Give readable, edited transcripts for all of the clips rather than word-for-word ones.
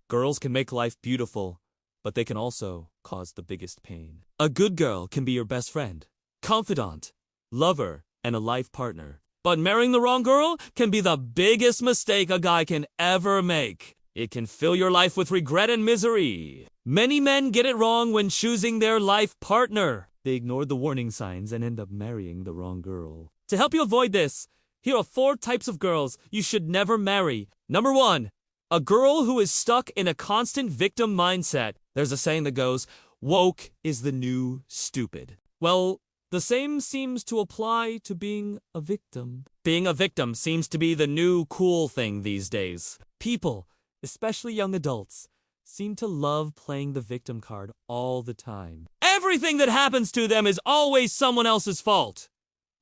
Girls can make life beautiful, but they can also cause the biggest pain. A good girl can be your best friend, confidant, lover, and a life partner. But marrying the wrong girl can be the biggest mistake a guy can ever make. It can fill your life with regret and misery. Many men get it wrong when choosing their life partner. They ignore the warning signs and end up marrying the wrong girl. To help you avoid this, here are 4 types of girls you should never marry. Number 1, a girl who is stuck in a constant victim mindset. There's a saying that goes, woke is the new stupid. Well, the same seems to apply to being a victim. Being a victim seems to be the new cool thing these days. People, especially young adults, seem to love playing the victim card all the time. Everything that happens to them is always someone else's fault.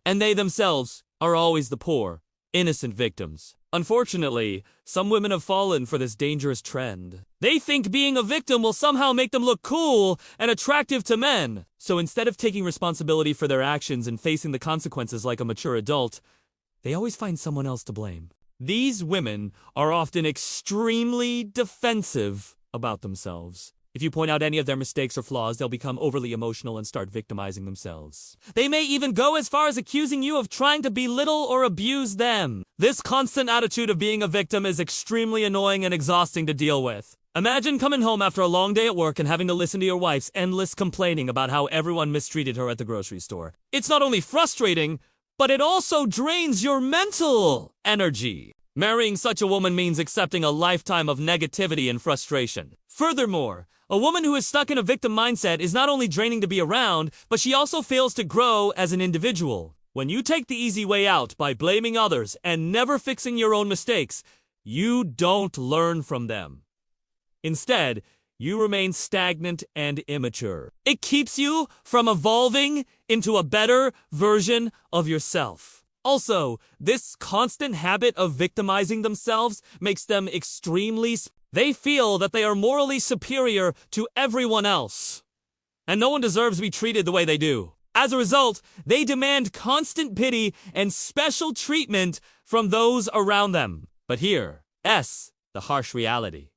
And they themselves are always the poor, innocent victims. Unfortunately, some women have fallen for this dangerous trend. They think being a victim will somehow make them look cool and attractive to men. So instead of taking responsibility for their actions and facing the consequences like a mature adult, they always find someone else to blame. These women are often extremely defensive about themselves. If you point out any of their mistakes or flaws, they'll become overly emotional and start victimizing themselves. They may even go as far as accusing you of trying to belittle or abuse them. This constant attitude of being a victim is extremely annoying and exhausting to deal with. Imagine coming home after a long day at work and having to listen to your wife's endless complaining about how everyone mistreated her at the grocery store. It's not only frustrating, but it also drains your mental energy. Marrying such a woman means accepting a lifetime of negativity and frustration. Furthermore, a woman who is stuck in a victim mindset is not only draining to be around, but she also fails to grow as an individual. When you take the easy way out by blaming others and never fixing your own mistakes, you don't learn from them. Instead, you remain stagnant and immature. It keeps you from evolving into a better version of yourself. Also, this constant habit of victimizing themselves makes them They feel that they are morally superior to everyone else, and no one deserves to be treated the way they do. As a result, they demand constant pity and special treatment from those around them. But here, the harsh reality.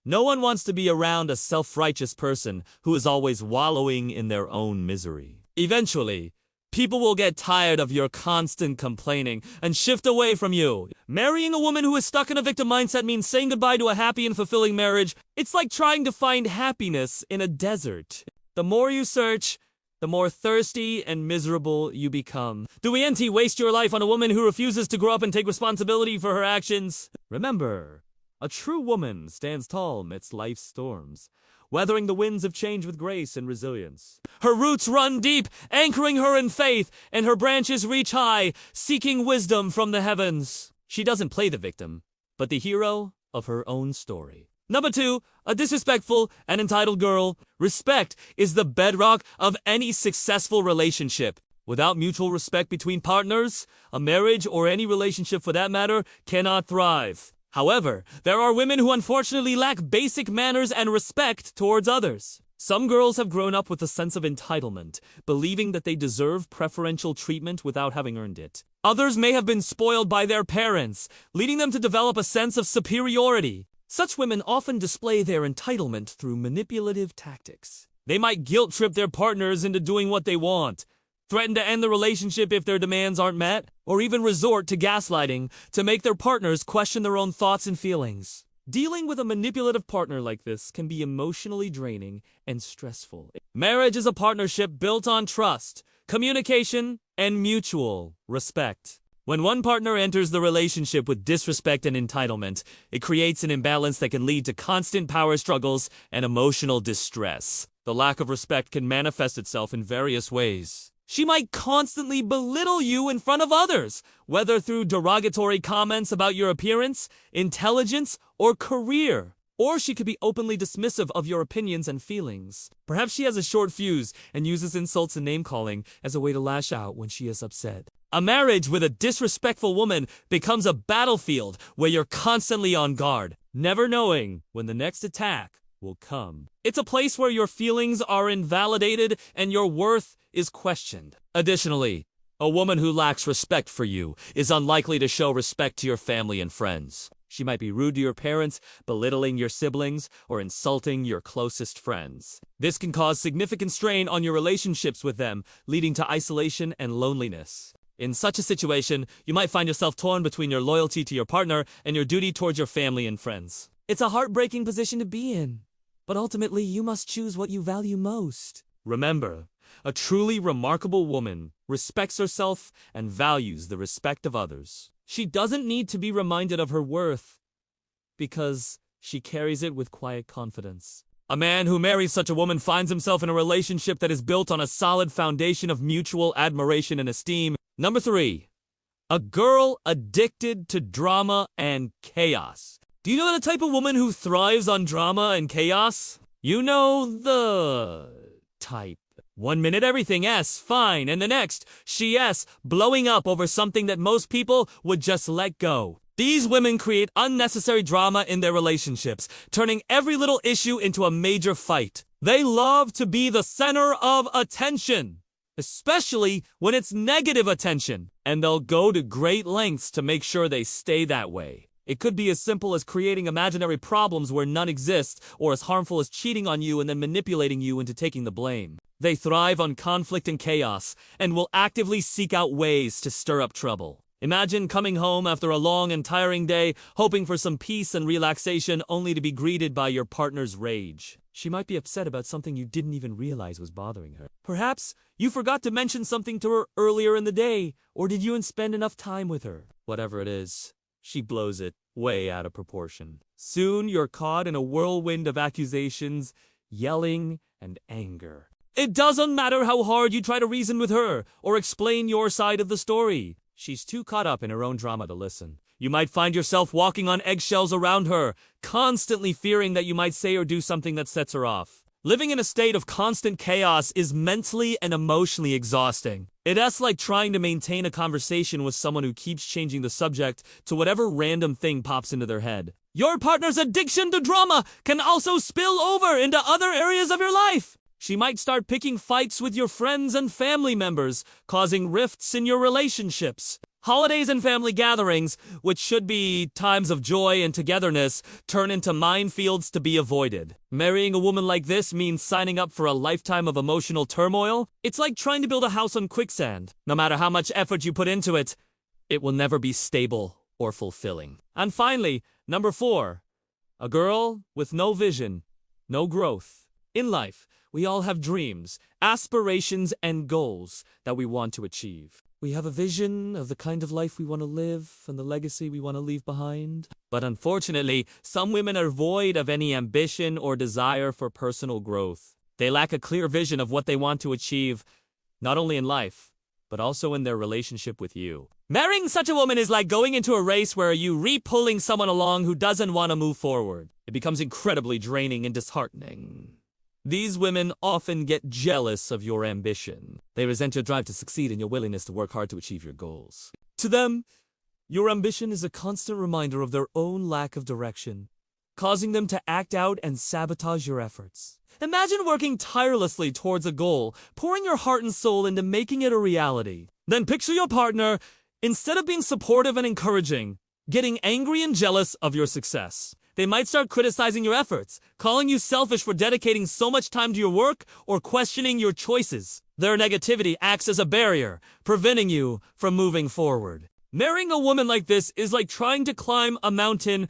No one wants to be around a self-righteous person who is always wallowing in their own misery. Eventually, people will get tired of your constant complaining and shift away from you. Marrying a woman who is stuck in a victim mindset means saying goodbye to a happy and fulfilling marriage. It's like trying to find happiness in a desert. The more you search, the more thirsty and miserable you become. Do we waste your life on a woman who refuses to grow up and take responsibility for her actions? Remember, a true woman stands tall amidst life's storms, weathering the winds of change with grace and resilience. Her roots run deep, anchoring her in faith, and her branches reach high, seeking wisdom from the heavens. She doesn't play the victim, but the hero of her own story. Number 2, a disrespectful and entitled girl. Respect is the bedrock of any successful relationship. Without mutual respect between partners, a marriage or any relationship for that matter cannot thrive. However, there are women who unfortunately lack basic manners and respect towards others. Some girls have grown up with a sense of entitlement, believing that they deserve preferential treatment without having earned it. Others may have been spoiled by their parents, leading them to develop a sense of superiority. Such women often display their entitlement through manipulative tactics. They might guilt-trip their partners into doing what they want, threaten to end the relationship if their demands aren't met, or even resort to gaslighting to make their partners question their own thoughts and feelings. Dealing with a manipulative partner like this can be emotionally draining and stressful. Marriage is a partnership built on trust, communication, and mutual respect. When one partner enters the relationship with disrespect and entitlement, it creates an imbalance that can lead to constant power struggles and emotional distress. The lack of respect can manifest itself in various ways. She might constantly belittle you in front of others, whether through derogatory comments about your appearance, intelligence, or career. Or she could be openly dismissive of your opinions and feelings. Perhaps she has a short fuse and uses insults and name-calling as a way to lash out when she is upset. A marriage with a disrespectful woman becomes a battlefield where you're constantly on guard, never knowing when the next attack will come. It's a place where your feelings are invalidated and your worth is questioned. Additionally, a woman who lacks respect for you is unlikely to show respect to your family and friends. She might be rude to your parents, belittling your siblings, or insulting your closest friends. This can cause significant strain on your relationships with them, leading to isolation and loneliness. In such a situation, you might find yourself torn between your loyalty to your partner and your duty towards your family and friends. It's a heartbreaking position to be in, but ultimately you must choose what you value most. Remember, a truly remarkable woman respects herself and values the respect of others. She doesn't need to be reminded of her worth because she carries it with quiet confidence. A man who marries such a woman finds himself in a relationship that is built on a solid foundation of mutual admiration and esteem. Number 3, a girl addicted to drama and chaos. Do you know the type of woman who thrives on drama and chaos? You know the type. 1 minute everything S, fine, and the next, she S, blowing up over something that most people would just let go. These women create unnecessary drama in their relationships, turning every little issue into a major fight. They love to be the center of attention, especially when it's negative attention, and they'll go to great lengths to make sure they stay that way. It could be as simple as creating imaginary problems where none exist, or as harmful as cheating on you and then manipulating you into taking the blame. They thrive on conflict and chaos, and will actively seek out ways to stir up trouble. Imagine coming home after a long and tiring day, hoping for some peace and relaxation, only to be greeted by your partner's rage. She might be upset about something you didn't even realize was bothering her. Perhaps you forgot to mention something to her earlier in the day, or did you spend enough time with her? Whatever it is, she blows it way out of proportion. Soon you're caught in a whirlwind of accusations, yelling, and anger. It doesn't matter how hard you try to reason with her or explain your side of the story. She's too caught up in her own drama to listen. You might find yourself walking on eggshells around her, constantly fearing that you might say or do something that sets her off. Living in a state of constant chaos is mentally and emotionally exhausting. It's like trying to maintain a conversation with someone who keeps changing the subject to whatever random thing pops into their head. Your partner's addiction to drama can also spill over into other areas of your life. She might start picking fights with your friends and family members, causing rifts in your relationships. Holidays and family gatherings, which should be times of joy and togetherness, turn into minefields to be avoided. Marrying a woman like this means signing up for a lifetime of emotional turmoil. It's like trying to build a house on quicksand. No matter how much effort you put into it, it will never be stable or fulfilling. And finally, number 4, a girl with no vision, no growth. In life, we all have dreams, aspirations, and goals that we want to achieve. We have a vision of the kind of life we want to live and the legacy we want to leave behind. But unfortunately, some women are void of any ambition or desire for personal growth. They lack a clear vision of what they want to achieve, not only in life, but also in their relationship with you. Marrying such a woman is like going into a race where you re-pulling someone along who doesn't want to move forward. It becomes incredibly draining and disheartening. These women often get jealous of your ambition. They resent your drive to succeed and your willingness to work hard to achieve your goals. To them, your ambition is a constant reminder of their own lack of direction, causing them to act out and sabotage your efforts. Imagine working tirelessly towards a goal, pouring your heart and soul into making it a reality. Then picture your partner, instead of being supportive and encouraging, getting angry and jealous of your success. They might start criticizing your efforts, calling you selfish for dedicating so much time to your work, or questioning your choices. Their negativity acts as a barrier, preventing you from moving forward. Marrying a woman like this is like trying to climb a mountain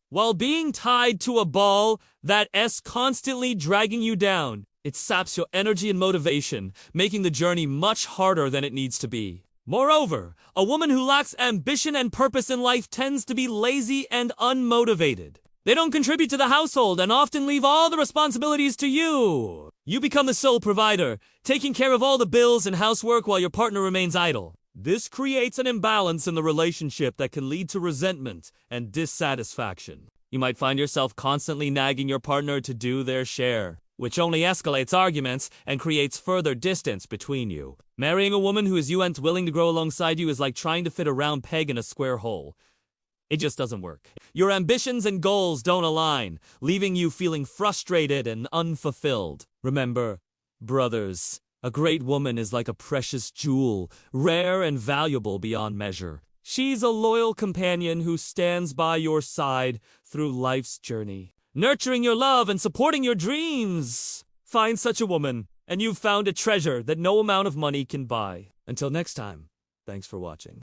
while being tied to a ball that's constantly dragging you down. It saps your energy and motivation, making the journey much harder than it needs to be. Moreover, a woman who lacks ambition and purpose in life tends to be lazy and unmotivated. They don't contribute to the household and often leave all the responsibilities to you. You become the sole provider, taking care of all the bills and housework while your partner remains idle. This creates an imbalance in the relationship that can lead to resentment and dissatisfaction. You might find yourself constantly nagging your partner to do their share, which only escalates arguments and creates further distance between you. Marrying a woman who is willing to grow alongside you is like trying to fit a round peg in a square hole. It just doesn't work. Your ambitions and goals don't align, leaving you feeling frustrated and unfulfilled. Remember, brothers, a great woman is like a precious jewel, rare and valuable beyond measure. She's a loyal companion who stands by your side through life's journey, nurturing your love and supporting your dreams. Find such a woman, and you've found a treasure that no amount of money can buy. Until next time, thanks for watching.